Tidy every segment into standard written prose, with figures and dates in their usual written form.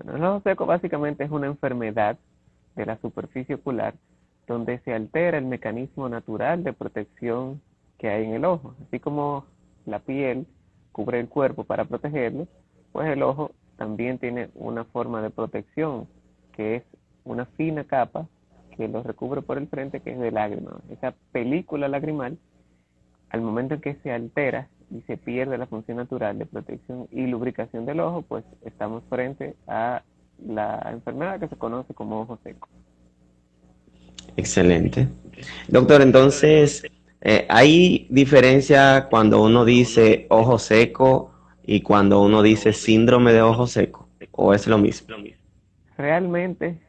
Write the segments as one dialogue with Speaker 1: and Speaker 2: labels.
Speaker 1: Bueno, el ojo seco básicamente es una enfermedad de la superficie ocular donde se altera el mecanismo natural de protección que hay en el ojo. Así como la piel cubre el cuerpo para protegerlo, pues el ojo también tiene una forma de protección, que es una fina capa que lo recubre por el frente, que es de lágrima. Esa película lagrimal, al momento en que se altera y se pierde la función natural de protección y lubricación del ojo, pues estamos frente a la enfermedad que se conoce como ojo seco.
Speaker 2: Excelente. Doctor, entonces, ¿hay diferencia cuando uno dice ojo seco y cuando uno dice síndrome de ojo seco? ¿O es lo mismo?
Speaker 1: Realmente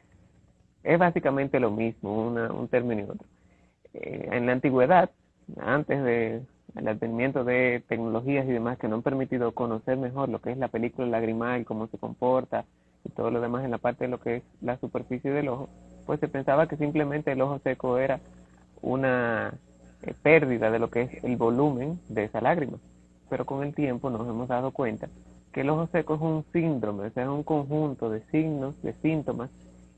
Speaker 1: es básicamente lo mismo, un término y otro. En la antigüedad, antes del advenimiento de tecnologías y demás que nos han permitido conocer mejor lo que es la película lagrimal, cómo se comporta y todo lo demás en la parte de lo que es la superficie del ojo, pues se pensaba que simplemente el ojo seco era una pérdida de lo que es el volumen de esa lágrima. Pero con el tiempo nos hemos dado cuenta que el ojo seco es un síndrome, o sea, es un conjunto de signos, de síntomas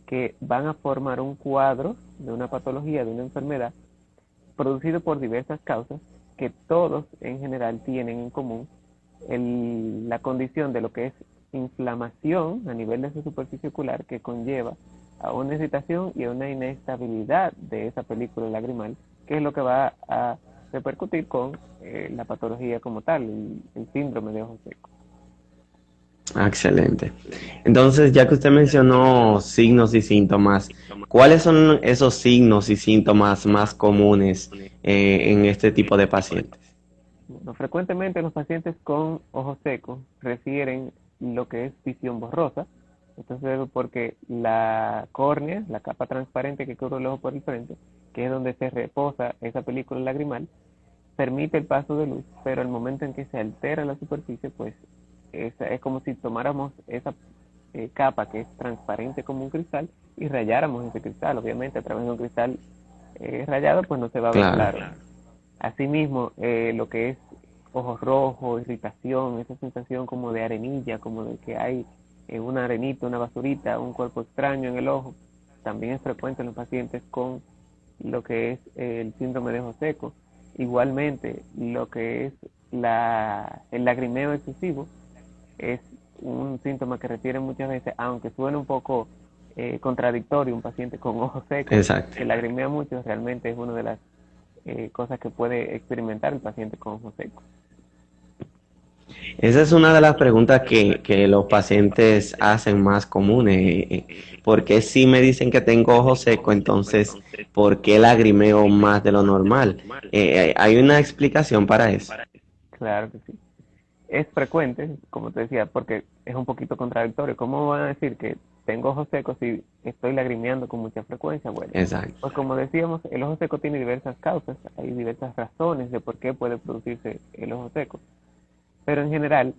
Speaker 1: que van a formar un cuadro de una patología, de una enfermedad, producido por diversas causas que todos en general tienen en común la condición de lo que es inflamación a nivel de su superficie ocular que conlleva a una irritación y a una inestabilidad de esa película lagrimal, que es lo que va a repercutir con la patología como tal, el síndrome de ojo seco.
Speaker 2: Ah, excelente. Entonces, ya que usted mencionó signos y síntomas, ¿cuáles son esos signos y síntomas más comunes en este tipo de pacientes?
Speaker 1: Bueno, frecuentemente los pacientes con ojos secos refieren lo que es visión borrosa. Entonces, porque la córnea, la capa transparente que cubre el ojo por el frente, que es donde se reposa esa película lagrimal, permite el paso de luz, pero al momento en que se altera la superficie, pues es como si tomáramos esa capa que es transparente como un cristal y rayáramos ese cristal. Obviamente, a través de un cristal rayado, pues no se va a ver
Speaker 2: Claro.
Speaker 1: claro. Asimismo, lo que es ojos rojos, irritación, esa sensación como de arenilla, como de que hay una arenita, una basurita, un cuerpo extraño en el ojo, también es frecuente en los pacientes con lo que es el síndrome de ojo seco. Igualmente, lo que es el lagrimeo excesivo es un síntoma que refiere muchas veces, aunque suene un poco contradictorio, un paciente con ojos secos
Speaker 2: Exacto.
Speaker 1: que lagrimea mucho, realmente es una de las cosas que puede experimentar el paciente con ojo seco.
Speaker 2: Esa es una de las preguntas que los pacientes hacen más comunes. ¿Por qué si me dicen que tengo ojo seco, entonces, por qué lagrimeo más de lo normal? ¿Hay una explicación para eso?
Speaker 1: Claro que sí. Es frecuente, como te decía, porque es un poquito contradictorio. ¿Cómo van a decir que tengo ojos secos si estoy lagrimeando con mucha frecuencia? Bueno,
Speaker 2: Exacto.
Speaker 1: pues como decíamos, el ojo seco tiene diversas causas, hay diversas razones de por qué puede producirse el ojo seco. Pero en general,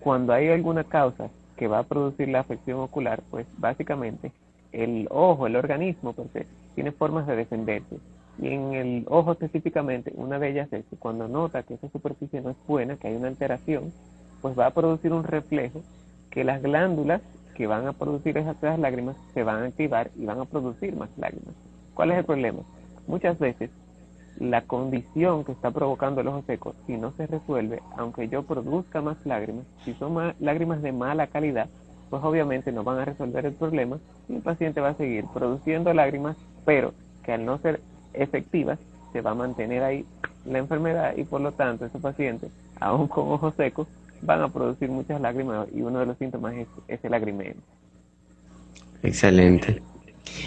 Speaker 1: cuando hay alguna causa que va a producir la afección ocular, pues básicamente el ojo, el organismo, pues, tiene formas de defenderse. Y en el ojo específicamente, una de ellas es que cuando nota que esa superficie no es buena, que hay una alteración, pues va a producir un reflejo que las glándulas que van a producir esas lágrimas se van a activar y van a producir más lágrimas. ¿Cuál es el problema? Muchas veces la condición que está provocando el ojo seco, si no se resuelve, aunque yo produzca más lágrimas, si son lágrimas de mala calidad, pues obviamente no van a resolver el problema y el paciente va a seguir produciendo lágrimas, pero que al no ser efectivas, se va a mantener ahí la enfermedad y por lo tanto esos pacientes, aún con ojos secos, van a producir muchas lágrimas y uno de los síntomas es el lagrimeo.
Speaker 2: Excelente.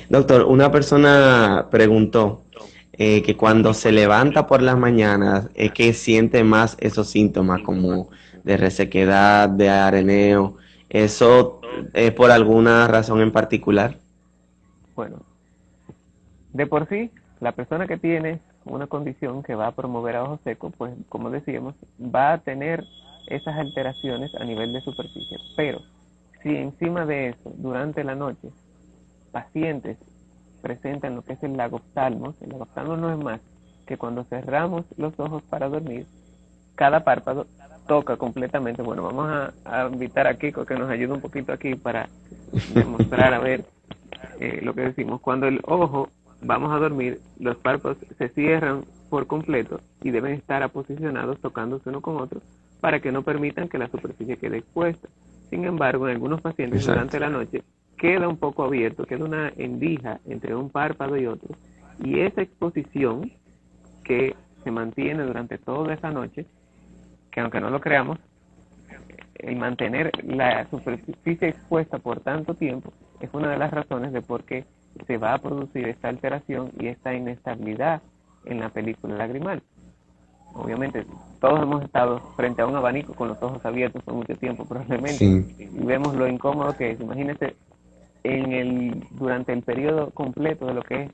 Speaker 2: Doctor, una persona preguntó que cuando se levanta por las mañanas es que siente más esos síntomas como de resequedad, de areneo. ¿Eso es por alguna razón en particular?
Speaker 1: Bueno, de por sí, la persona que tiene una condición que va a promover a ojo seco, pues como decíamos, va a tener esas alteraciones a nivel de superficie. Pero si encima de eso, durante la noche, pacientes presentan lo que es el lagoptalmos no es más que cuando cerramos los ojos para dormir, cada párpado toca completamente. Bueno, vamos a invitar a Kiko que nos ayude un poquito aquí para demostrar, a ver, lo que decimos. Cuando el ojo, vamos a dormir, los párpados se cierran por completo y deben estar aposicionados tocándose uno con otro para que no permitan que la superficie quede expuesta. Sin embargo, en algunos pacientes
Speaker 2: Exacto.
Speaker 1: durante la noche queda un poco abierto, queda una endija entre un párpado y otro, y esa exposición que se mantiene durante toda esa noche, que aunque no lo creamos, el mantener la superficie expuesta por tanto tiempo es una de las razones de por qué se va a producir esta alteración y esta inestabilidad en la película lagrimal. Obviamente, todos hemos estado frente a un abanico con los ojos abiertos por mucho tiempo, probablemente,
Speaker 2: Sí,
Speaker 1: y vemos lo incómodo que es. Imagínese durante el periodo completo de lo que es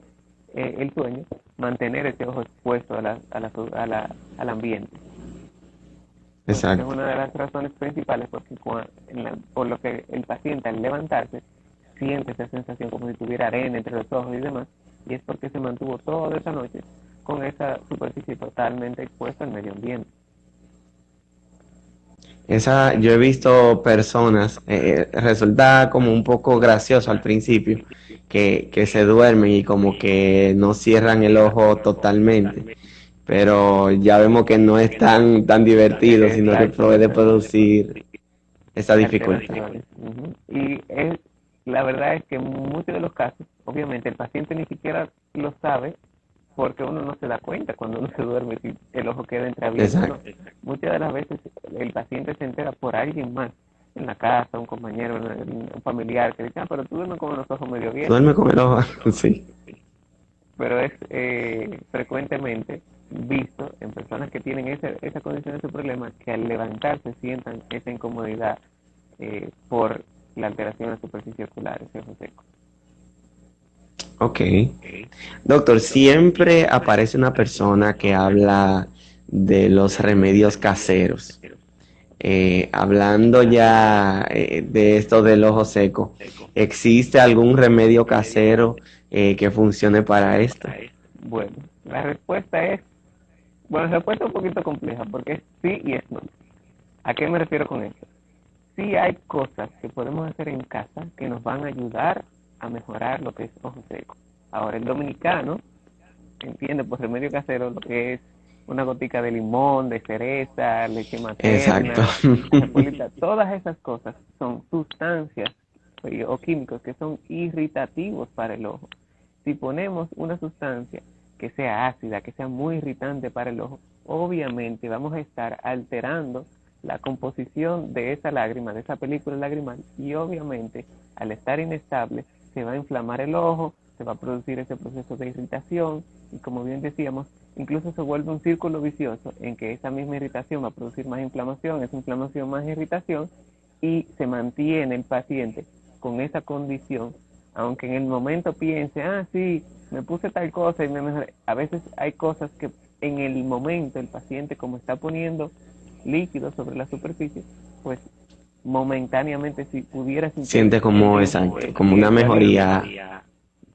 Speaker 1: el sueño, mantener ese ojo expuesto al ambiente. Entonces, es
Speaker 2: exacto.
Speaker 1: una de las razones principales por lo que el paciente al levantarse siente esa sensación como si tuviera arena entre los ojos y demás, y es porque se mantuvo toda esa noche con esa superficie totalmente expuesta al medio ambiente.
Speaker 2: Yo he visto personas, resulta como un poco gracioso al principio, que se duermen y como que no cierran el ojo totalmente, pero ya vemos que no es tan divertido, sino que
Speaker 1: Exacto,
Speaker 2: puede producir esa dificultad.
Speaker 1: alteraciones. Ujú. La verdad es que en muchos de los casos, obviamente el paciente ni siquiera lo sabe porque uno no se da cuenta cuando uno se duerme si el ojo queda entreabierto o no.
Speaker 2: Exacto.
Speaker 1: Muchas de las veces el paciente se entera por alguien más en la casa, un compañero, un familiar que dice, pero tú duermes con los ojos medio abiertos.
Speaker 2: Duerme con el ojo, sí.
Speaker 1: Pero es frecuentemente visto en personas que tienen esa condición de su problema que al levantarse sientan esa incomodidad por la alteración de la superficie ocular, ese ojo seco.
Speaker 2: Ok. Doctor, siempre aparece una persona que habla de los remedios caseros. Hablando ya de esto del ojo seco, ¿existe algún remedio casero que funcione para esto?
Speaker 1: Bueno, la respuesta es, bueno, la respuesta es un poquito compleja porque es sí y es no. ¿A qué me refiero con esto? Sí hay cosas que podemos hacer en casa que nos van a ayudar a mejorar lo que es ojo seco. Ahora, el dominicano entiende por remedio casero lo que es una gotica de limón, de cereza, leche
Speaker 2: Exacto.
Speaker 1: materna, ajepolita, todas esas cosas son sustancias o químicos que son irritativos para el ojo. Si ponemos una sustancia que sea ácida, que sea muy irritante para el ojo, obviamente vamos a estar alterando la composición de esa lágrima, de esa película lagrimal, y obviamente al estar inestable se va a inflamar el ojo, se va a producir ese proceso de irritación y como bien decíamos, incluso se vuelve un círculo vicioso en que esa misma irritación va a producir más inflamación, esa inflamación más irritación y se mantiene el paciente con esa condición, aunque en el momento piense, sí, me puse tal cosa y me mejoré. A veces hay cosas que en el momento el paciente como está poniendo líquido sobre la superficie, pues momentáneamente si pudiera sentir
Speaker 2: Siente como, exacto, como una
Speaker 1: cierto alivio,
Speaker 2: mejoría.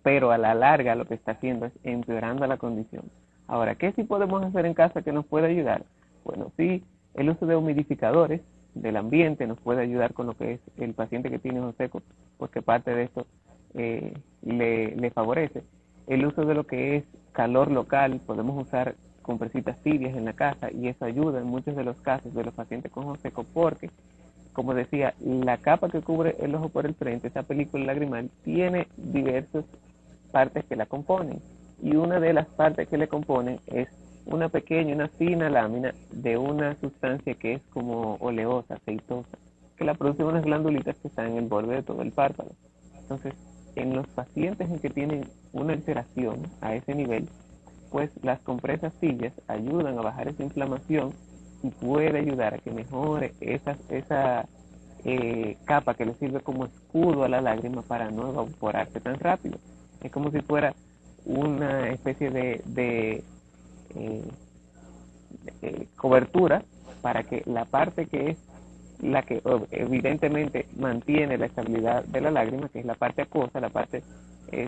Speaker 1: pero a la larga lo que está haciendo es empeorando la condición. Ahora, ¿qué sí podemos hacer en casa que nos puede ayudar? Bueno, sí, el uso de humidificadores del ambiente nos puede ayudar con lo que es el paciente que tiene ojos secos, porque parte de esto le favorece. El uso de lo que es calor local, podemos usar compresitas tibias en la casa y eso ayuda en muchos de los casos de los pacientes con ojos secos porque como decía, la capa que cubre el ojo por el frente, esa película lagrimal, tiene diversas partes que la componen. Y una de las partes que le componen es una pequeña, una fina lámina de una sustancia que es como oleosa, aceitosa, que la producen unas glandulitas que están en el borde de todo el párpado. Entonces, en los pacientes en que tienen una alteración a ese nivel, pues las compresas tibias ayudan a bajar esa inflamación y puede ayudar a que mejore esa capa que le sirve como escudo a la lágrima para no evaporarse tan rápido. Es como si fuera una especie de cobertura para que la parte que es la que evidentemente mantiene la estabilidad de la lágrima, que es la parte acuosa, la parte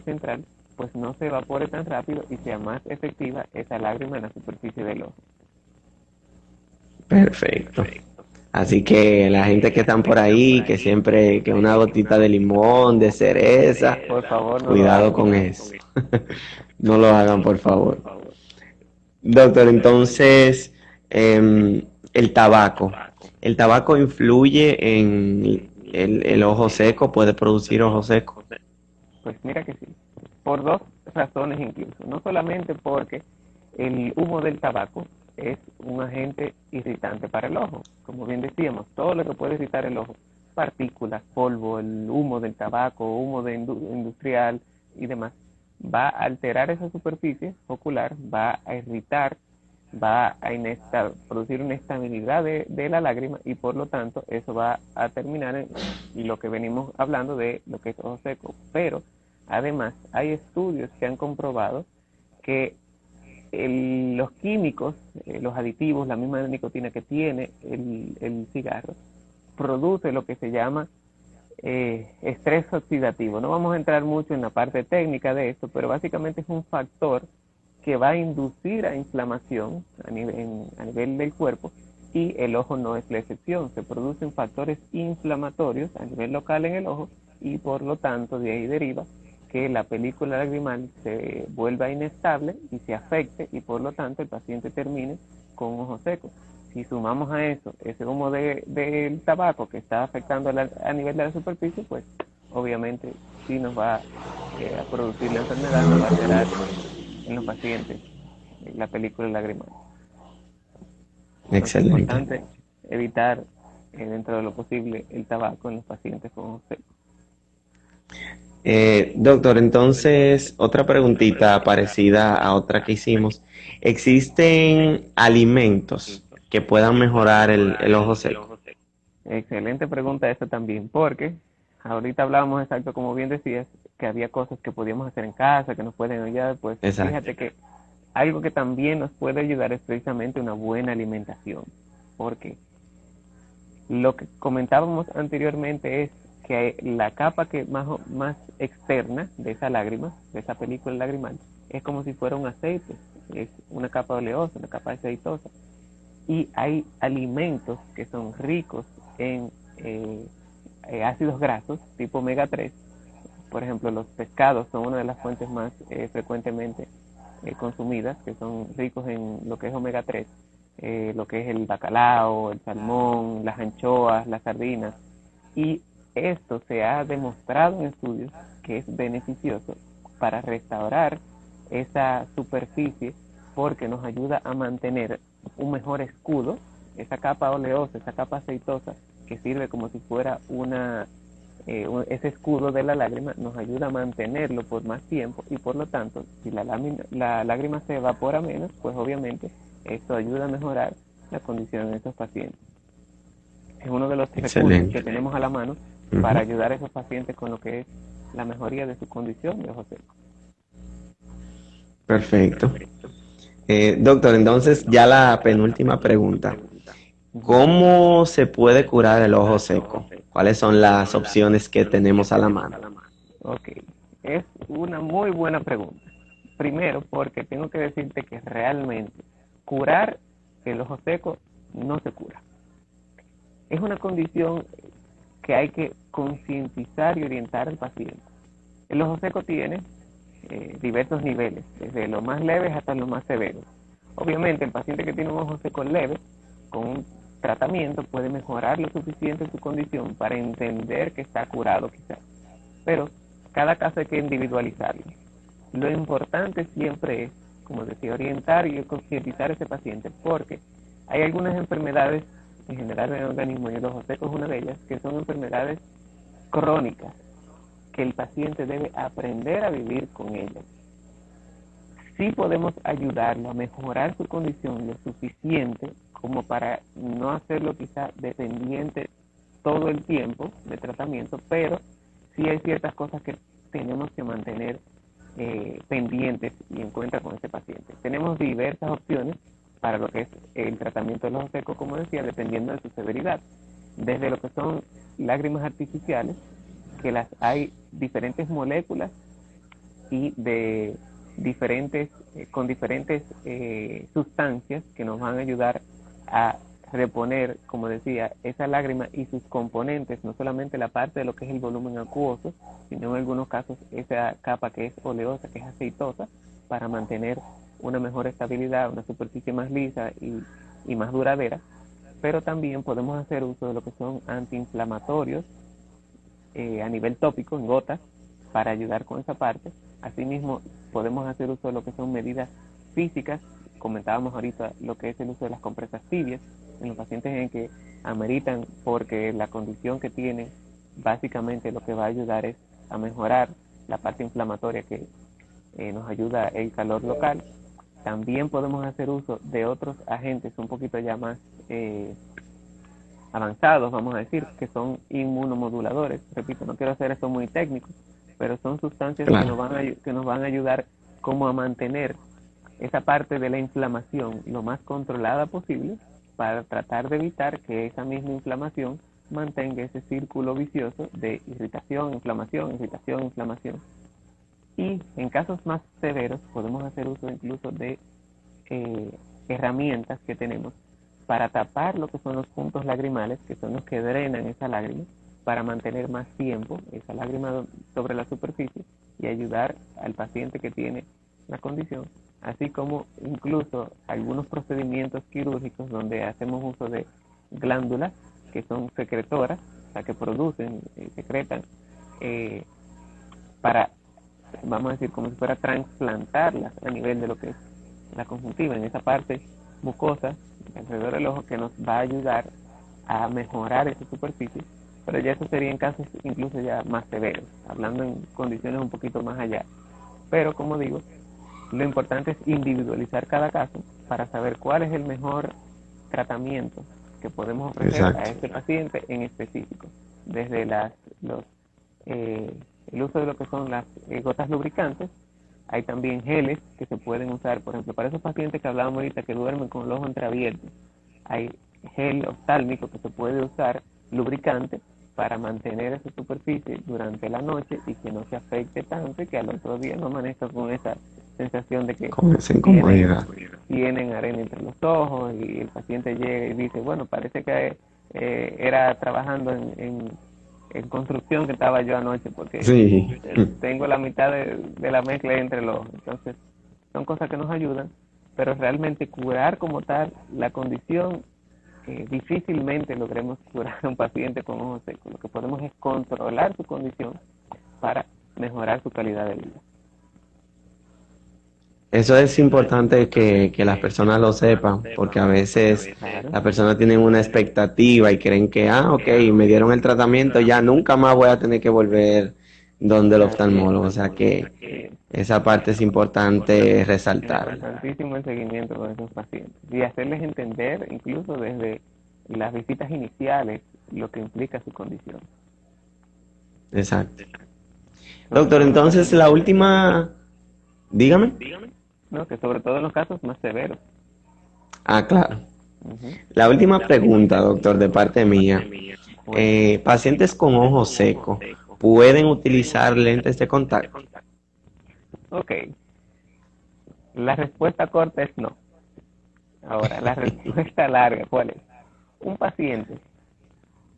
Speaker 1: central, pues no se evapore tan rápido y sea más efectiva esa lágrima en la superficie del ojo.
Speaker 2: Perfecto. Así que la gente que están por ahí, que siempre, que una gotita de limón, de cereza,
Speaker 1: Por favor, no lo
Speaker 2: cuidado
Speaker 1: hagan.
Speaker 2: con eso. No lo hagan, por favor. Doctor, entonces, el tabaco. ¿El tabaco influye en el ojo seco? ¿Puede producir ojo seco?
Speaker 1: Pues mira que sí, por dos razones incluso, no solamente porque el humo del tabaco es un agente irritante para el ojo, como bien decíamos, todo lo que puede irritar el ojo, partículas, polvo, el humo del tabaco, humo de industrial y demás, va a alterar esa superficie ocular, va a irritar, va a producir una estabilidad de la lágrima y por lo tanto eso va a terminar en lo que venimos hablando de lo que es ojo seco. Pero además hay estudios que han comprobado que los químicos, los aditivos, la misma nicotina que tiene el cigarro, produce lo que se llama estrés oxidativo. No vamos a entrar mucho en la parte técnica de esto, pero básicamente es un factor que va a inducir a inflamación a nivel del cuerpo y el ojo no es la excepción. Se producen factores inflamatorios a nivel local en el ojo y por lo tanto de ahí deriva que la película lagrimal se vuelva inestable y se afecte y por lo tanto el paciente termine con ojos secos. Si sumamos a eso ese humo del tabaco que está afectando a nivel de la superficie, pues obviamente sí nos va a producir la enfermedad, nos va a alterar en los pacientes la película lagrimal. Entonces es
Speaker 2: Excelente.
Speaker 1: importante evitar dentro de lo posible el tabaco en los pacientes con ojos secos.
Speaker 2: Doctor, entonces, otra preguntita parecida a otra que hicimos. ¿Existen alimentos que puedan mejorar el ojo seco?
Speaker 1: Excelente pregunta esa también, porque ahorita hablábamos exacto, como bien decías, que había cosas que podíamos hacer en casa, que nos pueden ayudar, pues
Speaker 2: Exacto.
Speaker 1: fíjate que algo que también nos puede ayudar es precisamente una buena alimentación, porque lo que comentábamos anteriormente es que la capa que más externa de esa lágrima, de esa película lagrimal, es como si fuera un aceite, es una capa oleosa, una capa aceitosa, y hay alimentos que son ricos en ácidos grasos tipo omega 3. Por ejemplo, los pescados son una de las fuentes más frecuentemente consumidas, que son ricos en lo que es omega 3, lo que es el bacalao, el salmón, las anchoas, las sardinas. Y esto se ha demostrado en estudios que es beneficioso para restaurar esa superficie porque nos ayuda a mantener un mejor escudo, esa capa oleosa, esa capa aceitosa que sirve como si fuera ese escudo de la lágrima nos ayuda a mantenerlo por más tiempo y por lo tanto si la lágrima se evapora menos, pues obviamente esto ayuda a mejorar la condición de estos pacientes. Es uno de los recursos que
Speaker 2: Excelente.
Speaker 1: tenemos a la mano para
Speaker 2: Ujú.
Speaker 1: ayudar a esos pacientes con lo que es la mejoría de su condición de ojo seco.
Speaker 2: Perfecto. Doctor, entonces ya la penúltima pregunta.
Speaker 1: Ujú.
Speaker 2: ¿Cómo se puede curar el ojo seco? ¿Cuáles son las opciones que tenemos a la mano?
Speaker 1: Ok, es una muy buena pregunta. Primero, porque tengo que decirte que realmente curar el ojo seco no se cura. Es una condición que hay que concientizar y orientar al paciente. El ojo seco tiene diversos niveles, desde los más leves hasta los más severos. Obviamente, el paciente que tiene un ojo seco leve, con un tratamiento, puede mejorar lo suficiente su condición para entender que está curado quizás. Pero cada caso hay que individualizarlo. Lo importante siempre es, como decía, orientar y concientizar a ese paciente, porque hay algunas enfermedades en general en el organismo, y el ojo seco es una de ellas, que son enfermedades crónicas, que el paciente debe aprender a vivir con ellas. Sí podemos ayudarlo a mejorar su condición lo suficiente como para no hacerlo quizá dependiente todo el tiempo de tratamiento, pero sí hay ciertas cosas que tenemos que mantener pendientes y en cuenta con este paciente. Tenemos diversas opciones para lo que es el tratamiento del ojo seco, como decía, dependiendo de su severidad. Desde lo que son lágrimas artificiales, que las hay diferentes moléculas y de con diferentes sustancias que nos van a ayudar a reponer, como decía, esa lágrima y sus componentes, no solamente la parte de lo que es el volumen acuoso, sino en algunos casos esa capa que es oleosa, que es aceitosa, para mantener una mejor estabilidad, una superficie más lisa y más duradera. Pero también podemos hacer uso de lo que son antiinflamatorios a nivel tópico, en gotas, para ayudar con esa parte. Asimismo, podemos hacer uso de lo que son medidas físicas. Comentábamos ahorita lo que es el uso de las compresas tibias en los pacientes en que ameritan, porque la condición que tienen básicamente lo que va a ayudar es a mejorar la parte inflamatoria que nos ayuda el calor local. También podemos hacer uso de otros agentes un poquito ya más avanzados, vamos a decir, que son inmunomoduladores. Repito, no quiero hacer esto muy técnico, pero son sustancias
Speaker 2: Claro.
Speaker 1: que nos van a ayudar como a mantener esa parte de la inflamación lo más controlada posible, para tratar de evitar que esa misma inflamación mantenga ese círculo vicioso de irritación, inflamación. Y en casos más severos podemos hacer uso incluso de herramientas que tenemos para tapar lo que son los puntos lagrimales, que son los que drenan esa lágrima, para mantener más tiempo esa lágrima sobre la superficie y ayudar al paciente que tiene la condición, así como incluso algunos procedimientos quirúrgicos donde hacemos uso de glándulas que son secretoras, o sea, que producen, secretan, para, vamos a decir, como si fuera trasplantarlas a nivel de lo que es la conjuntiva, en esa parte mucosa alrededor del ojo, que nos va a ayudar a mejorar esa superficie. Pero ya eso sería en casos incluso ya más severos, hablando en condiciones un poquito más allá. Pero como digo, lo importante es individualizar cada caso para saber cuál es el mejor tratamiento que podemos ofrecer a
Speaker 2: Exacto.
Speaker 1: este paciente en específico, desde el uso de lo que son las gotas lubricantes. Hay también geles que se pueden usar, por ejemplo, para esos pacientes que hablábamos ahorita que duermen con el ojo entreabierto. Hay gel oftálmico que se puede usar, lubricante, para mantener esa superficie durante la noche y que no se afecte tanto y que al otro día no amanezca con esa sensación de que
Speaker 2: Con esa
Speaker 1: tienen,
Speaker 2: incomodidad.
Speaker 1: tienen arena entre los ojos, y el paciente llega y dice, bueno, parece que era trabajando en construcción que estaba yo anoche, porque
Speaker 2: Sí.
Speaker 1: tengo la mitad de la mezcla entre los ojos. Entonces, son cosas que nos ayudan, pero realmente curar como tal la condición, difícilmente logremos curar a un paciente con ojos secos. Lo que podemos es controlar su condición para mejorar su calidad de vida.
Speaker 2: Eso es importante que las personas lo sepan, porque a veces
Speaker 1: Claro,
Speaker 2: las personas tienen una expectativa y creen que, ok, me dieron el tratamiento, ya nunca más voy a tener que volver donde el
Speaker 1: así es,
Speaker 2: oftalmólogo. O sea que
Speaker 1: así es.
Speaker 2: esa parte es importante resaltarla.
Speaker 1: Importantísimo el seguimiento con esos pacientes y hacerles entender, incluso desde las visitas iniciales, lo que implica su condición,
Speaker 2: Exacto.
Speaker 1: sobre
Speaker 2: Doctor,
Speaker 1: todo en los
Speaker 2: entonces
Speaker 1: casos más
Speaker 2: la
Speaker 1: severos.
Speaker 2: última, dígame.
Speaker 1: No, que sobre todo en los casos más severos.
Speaker 2: Ah, claro.
Speaker 1: Ujú.
Speaker 2: La última pregunta, doctor, de parte mía.
Speaker 1: Cuéntame.
Speaker 2: Pacientes con ojo seco, ¿pueden utilizar lentes de contacto?
Speaker 1: Ok, la respuesta corta es no. Ahora, la respuesta larga, ¿cuál es? Un paciente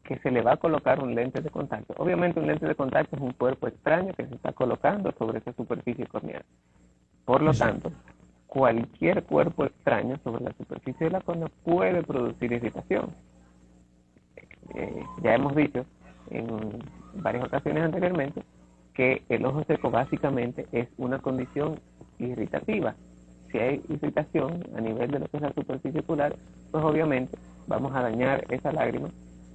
Speaker 1: que se le va a colocar un lente de contacto. Obviamente un lente de contacto es un cuerpo extraño que se está colocando sobre esa superficie corneal. Por lo
Speaker 2: Exacto.
Speaker 1: tanto, cualquier cuerpo extraño sobre la superficie de la córnea puede producir irritación. Ya hemos dicho en varias ocasiones anteriormente que el ojo seco básicamente es una condición irritativa. Si hay irritación a nivel de lo que es la superficie ocular, pues obviamente vamos a dañar esa lágrima,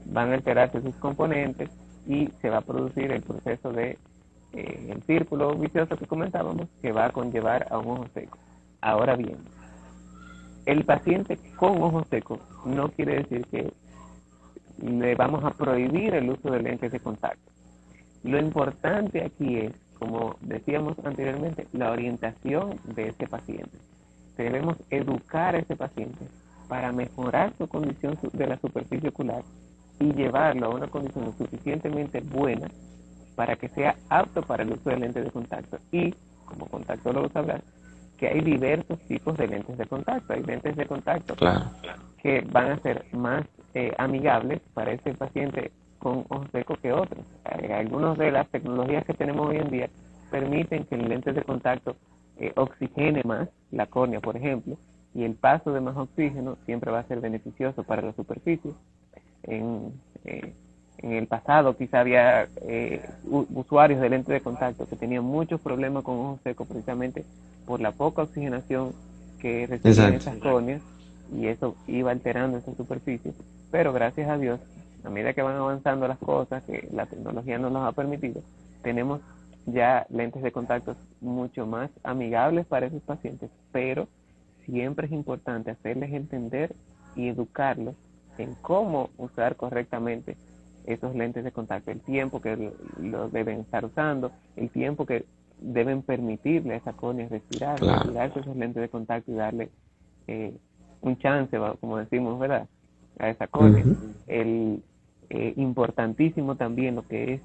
Speaker 1: van a alterarse sus componentes y se va a producir el proceso de el círculo vicioso que comentábamos, que va a conllevar a un ojo seco. Ahora bien, el paciente con ojo seco no quiere decir que le vamos a prohibir el uso de lentes de contacto. Lo importante aquí es, como decíamos anteriormente, la orientación de ese paciente. Debemos educar a ese paciente para mejorar su condición de la superficie ocular y llevarlo a una condición lo suficientemente buena para que sea apto para el uso de lentes de contacto. Y, como contactólogo sabrás, que hay diversos tipos de lentes de contacto. Hay lentes de contacto
Speaker 2: Claro.
Speaker 1: que van a ser más amigables para ese paciente con ojos secos que otros. Algunas de las tecnologías que tenemos hoy en día permiten que el lente de contacto oxigene más la córnea, por ejemplo, y el paso de más oxígeno siempre va a ser beneficioso para la superficie. En, eh, en el pasado quizá había usuarios de lentes de contacto que tenían muchos problemas con ojos secos precisamente por la poca oxigenación que recibían
Speaker 2: Exacto.
Speaker 1: esas córneas, y eso iba alterando esa superficie. Pero gracias a Dios, a medida que van avanzando las cosas, que la tecnología nos los ha permitido, tenemos ya lentes de contacto mucho más amigables para esos pacientes, pero siempre es importante hacerles entender y educarlos en cómo usar correctamente esos lentes de contacto, el tiempo que lo deben estar usando, el tiempo que deben permitirle a esa córnea respirar,
Speaker 2: Claro.
Speaker 1: retirarse esos lentes de contacto y darle un chance, como decimos, ¿verdad?, a esa córnea.
Speaker 2: Ujú.
Speaker 1: El importantísimo también lo que es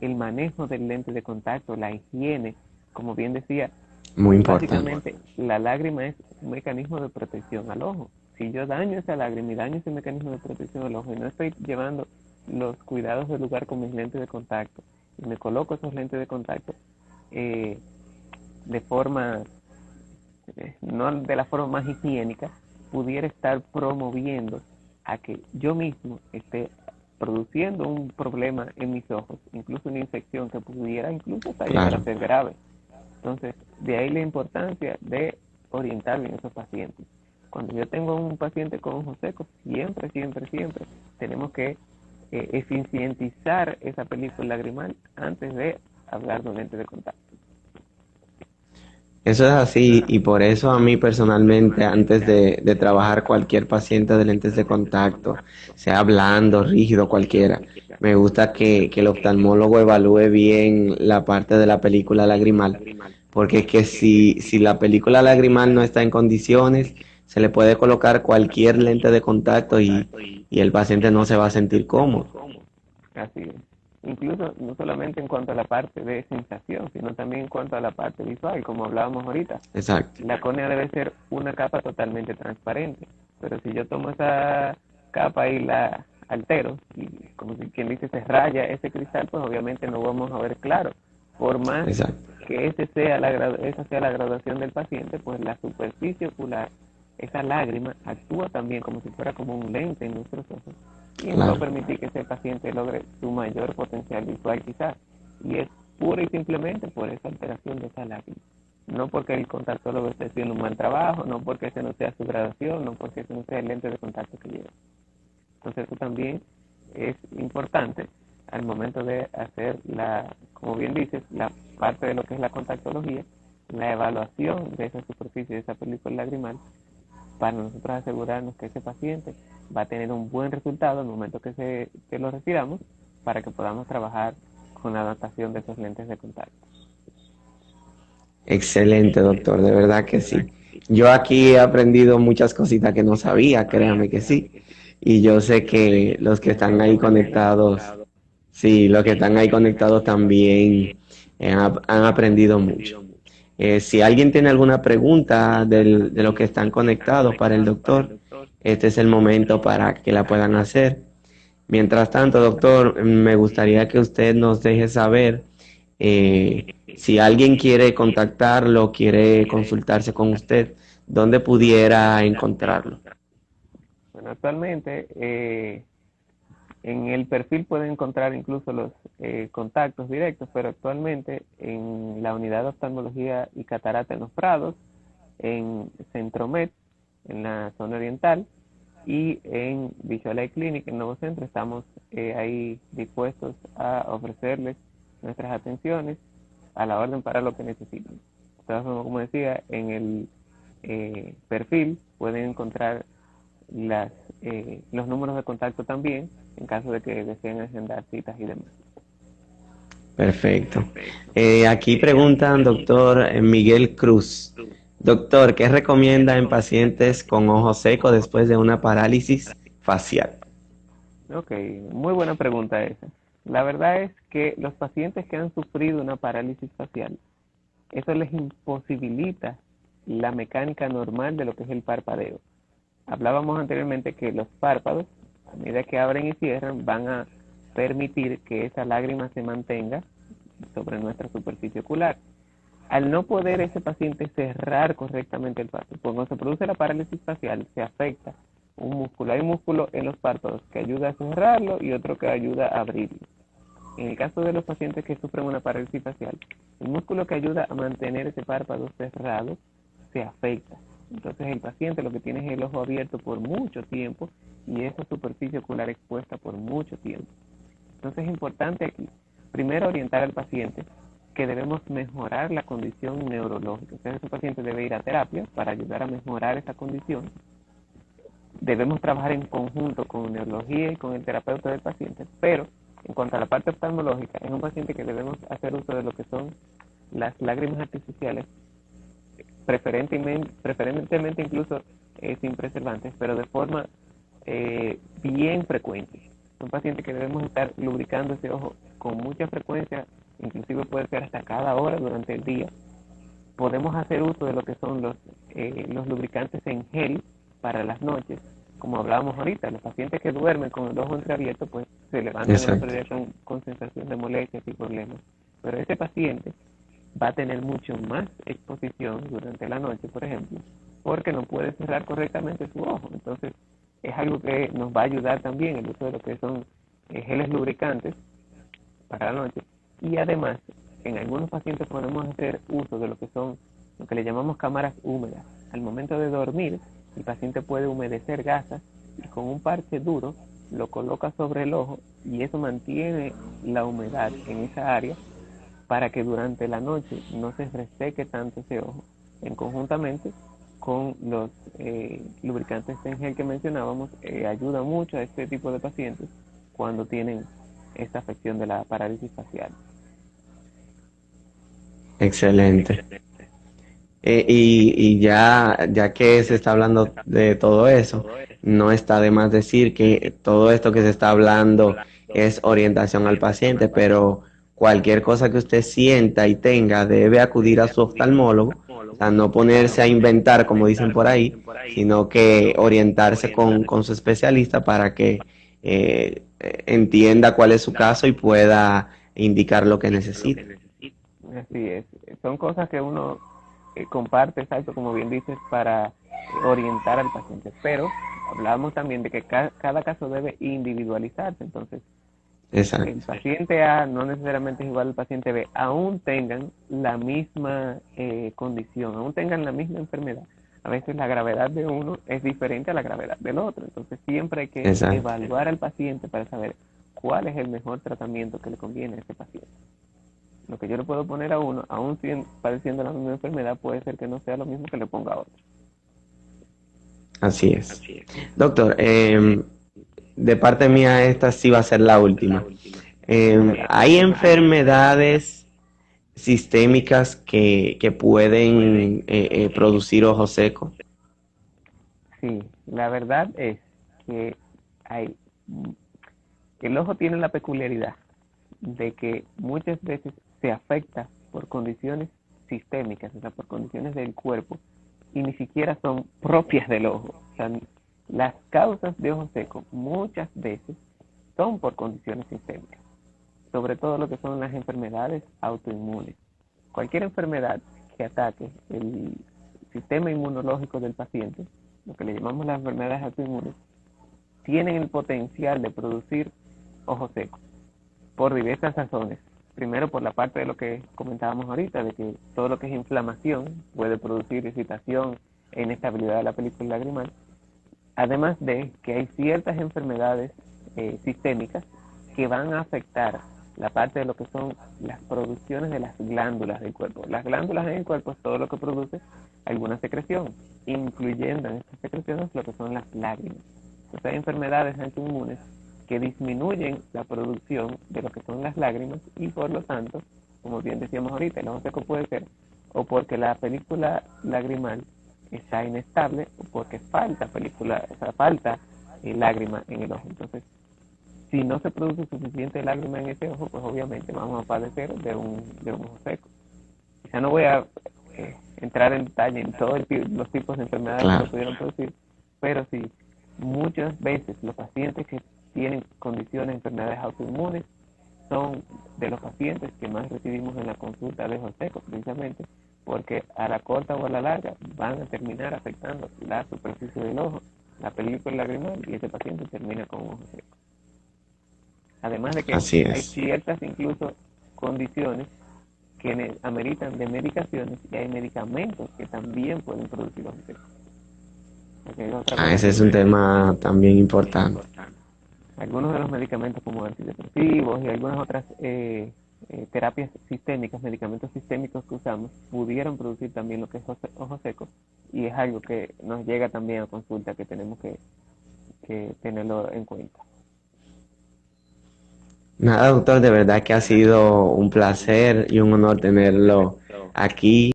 Speaker 1: el manejo del lente de contacto, la higiene, como bien decía,
Speaker 2: Muy importante.
Speaker 1: básicamente la lágrima es un mecanismo de protección al ojo. Si yo daño esa lágrima y daño ese mecanismo de protección al ojo y no estoy llevando los cuidados del lugar con mis lentes de contacto y me coloco esos lentes de contacto eh, de forma, no de la forma más higiénica, pudiera estar promoviendo a que yo mismo esté produciendo un problema en mis ojos, incluso una infección que pudiera incluso hasta llegar a
Speaker 2: Claro.
Speaker 1: ser grave. Entonces, de ahí la importancia de orientar bien a esos pacientes. Cuando yo tengo un paciente con ojos secos, siempre, siempre, siempre tenemos que eficientizar esa película lagrimal antes de hablar de un lente de contacto.
Speaker 2: Eso es así y por eso a mí personalmente, antes de trabajar cualquier paciente de lentes de contacto, sea blando, rígido, cualquiera, me gusta que el oftalmólogo evalúe bien la parte de la película lagrimal, porque es que si la película lagrimal no está en condiciones, se le puede colocar cualquier lente de contacto y el paciente no se va a sentir cómodo.
Speaker 1: Así es. Incluso no solamente en cuanto a la parte de sensación, sino también en cuanto a la parte visual, como hablábamos ahorita.
Speaker 2: Exacto.
Speaker 1: La córnea debe ser una capa totalmente transparente, pero si yo tomo esa capa y la altero, y como si quien dice se raya ese cristal, pues obviamente no vamos a ver claro. Por más
Speaker 2: Exacto.
Speaker 1: que esa sea la graduación del paciente, pues la superficie ocular, esa lágrima, actúa también como si fuera como un lente en nuestros ojos y nos va a
Speaker 2: Claro.
Speaker 1: permitir que ese paciente logre su mayor potencial visual quizás. Y es pura y simplemente por esa alteración de esa lágrima. No porque el contactólogo esté haciendo un mal trabajo, no porque ese no sea su graduación, no porque ese no sea el lente de contacto que lleva. Entonces eso también es importante al momento de hacer como bien dices, la parte de lo que es la contactología, la evaluación de esa superficie, de esa película lagrimal, para nosotros asegurarnos que ese paciente va a tener un buen resultado al momento que lo retiramos, para que podamos trabajar con la adaptación de esos lentes de contacto.
Speaker 2: Excelente, doctor, de verdad que sí. Yo aquí he aprendido muchas cositas que no sabía, créame que sí. Y yo sé que los que están ahí conectados, sí, los que están ahí conectados también han aprendido mucho. Si alguien tiene alguna pregunta de los que están conectados para el doctor, este es el momento para que la puedan hacer. Mientras tanto, doctor, me gustaría que usted nos deje saber si alguien quiere contactarlo, quiere consultarse con usted, ¿dónde pudiera encontrarlo?
Speaker 1: Bueno, actualmente en el perfil pueden encontrar incluso los contactos directos, pero actualmente en la unidad de oftalmología y catarata en Los Prados, en Centromed, en la zona oriental, y en Visual Eye Clinic, en Nuevo Centro, estamos ahí dispuestos a ofrecerles nuestras atenciones a la orden para lo que necesiten. De todas formas, como decía, en el perfil pueden encontrar los números de contacto también, en caso de que deseen agendar citas y demás.
Speaker 2: Perfecto. Aquí preguntan, doctor Miguel Cruz. Doctor, ¿qué recomienda en pacientes con ojo seco después de una parálisis facial?
Speaker 1: Ok, muy buena pregunta esa. La verdad es que los pacientes que han sufrido una parálisis facial, eso les imposibilita la mecánica normal de lo que es el parpadeo. Hablábamos anteriormente que los párpados, a medida que abren y cierran, van a permitir que esa lágrima se mantenga sobre nuestra superficie ocular. Al no poder ese paciente cerrar correctamente el párpado, cuando se produce la parálisis facial, se afecta un músculo. Hay un músculo en los párpados que ayuda a cerrarlo y otro que ayuda a abrirlo. En el caso de los pacientes que sufren una parálisis facial, el músculo que ayuda a mantener ese párpado cerrado se afecta. Entonces el paciente lo que tiene es el ojo abierto por mucho tiempo y esa superficie ocular expuesta por mucho tiempo. Entonces es importante aquí, primero orientar al paciente que debemos mejorar la condición neurológica. Entonces ese paciente debe ir a terapia para ayudar a mejorar esa condición. Debemos trabajar en conjunto con neurología y con el terapeuta del paciente, pero en cuanto a la parte oftalmológica, es un paciente que debemos hacer uso de lo que son las lágrimas artificiales, preferentemente incluso sin preservantes, pero de forma bien frecuente. Es un paciente que debemos estar lubricando ese ojo con mucha frecuencia, inclusive puede ser hasta cada hora durante el día. Podemos hacer uso de lo que son los lubricantes en gel para las noches. Como hablábamos ahorita, los pacientes que duermen con el ojo entreabierto, pues se levantan en otro día con sensación de molestias y problemas. Pero ese paciente va a tener mucho más exposición durante la noche, por ejemplo, porque no puede cerrar correctamente su ojo. Entonces, es algo que nos va a ayudar también el uso de lo que son geles lubricantes para la noche. Y además, en algunos pacientes podemos hacer uso de lo que son lo que le llamamos cámaras húmedas. Al momento de dormir, el paciente puede humedecer gasas y con un parche duro lo coloca sobre el ojo y eso mantiene la humedad en esa área para que durante la noche no se reseque tanto ese ojo. En conjuntamente con los lubricantes en gel que mencionábamos, ayuda mucho a este tipo de pacientes cuando tienen esta afección de la parálisis facial.
Speaker 2: Excelente. Y ya que se está hablando de todo eso, no está de más decir que todo esto que se está hablando es orientación al paciente, pero cualquier cosa que usted sienta y tenga debe acudir a su oftalmólogo, o sea, no ponerse a inventar, como dicen por ahí, sino que orientarse con su especialista para que entienda cuál es su caso y pueda indicar lo que necesita.
Speaker 1: Así es, son cosas que uno comparte, exacto, como bien dices, para orientar al paciente, pero hablábamos también de que cada caso debe individualizarse, entonces el
Speaker 2: Exacto.
Speaker 1: paciente A no necesariamente es igual al paciente B, aún tengan la misma condición, aún tengan la misma enfermedad. A veces la gravedad de uno es diferente a la gravedad del otro, entonces siempre hay que
Speaker 2: Exacto.
Speaker 1: evaluar al paciente para saber cuál es el mejor tratamiento que le conviene a ese paciente. Lo que yo le puedo poner a uno, aún padeciendo la misma enfermedad, puede ser que no sea lo mismo que le ponga a otro.
Speaker 2: Así es. Doctor, de parte mía esta sí va a ser la última. Hay enfermedades sistémicas que pueden producir ojo seco.
Speaker 1: Sí, la verdad es que hay, el ojo tiene la peculiaridad de que muchas veces se afecta por condiciones sistémicas, o sea, por condiciones del cuerpo, y ni siquiera son propias del ojo. O sea, las causas de ojo seco muchas veces son por condiciones sistémicas, sobre todo lo que son las enfermedades autoinmunes. Cualquier enfermedad que ataque el sistema inmunológico del paciente, lo que le llamamos las enfermedades autoinmunes, tienen el potencial de producir ojo seco por diversas razones. Primero, por la parte de lo que comentábamos ahorita, de que todo lo que es inflamación puede producir irritación e inestabilidad de la película lagrimal. Además de que hay ciertas enfermedades sistémicas que van a afectar la parte de lo que son las producciones de las glándulas del cuerpo. Las glándulas en el cuerpo es todo lo que produce alguna secreción, incluyendo en estas secreciones lo que son las lágrimas. Entonces hay enfermedades autoinmunes que disminuyen la producción de lo que son las lágrimas y por lo tanto, como bien decíamos ahorita, el ojo seco puede ser o porque la película lagrimal está inestable o porque falta lágrima en el ojo. Entonces, si no se produce suficiente lágrima en ese ojo, pues obviamente vamos a padecer de un ojo seco. Ya no voy a entrar en detalle en todos los tipos de enfermedades que
Speaker 2: Claro.
Speaker 1: lo pudieran producir, pero sí, muchas veces los pacientes que tienen condiciones, enfermedades autoinmunes, son de los pacientes que más recibimos en la consulta de ojos secos, precisamente porque a la corta o a la larga van a terminar afectando la superficie del ojo, la película lagrimal, y ese paciente termina con ojos secos. Además de que
Speaker 2: Así
Speaker 1: hay
Speaker 2: es.
Speaker 1: ciertas incluso condiciones que ameritan de medicaciones y hay medicamentos que también pueden producir ojos secos. Porque es otra
Speaker 2: Ah,
Speaker 1: cosa
Speaker 2: ese
Speaker 1: que
Speaker 2: es un tema también importante.
Speaker 1: algunos de los medicamentos como antidepresivos y algunas otras terapias sistémicas, medicamentos sistémicos que usamos, pudieran producir también lo que es ojo seco, y es algo que nos llega también a consulta que tenemos que tenerlo en cuenta.
Speaker 2: Nada, doctor, de verdad que ha sido un placer y un honor tenerlo aquí.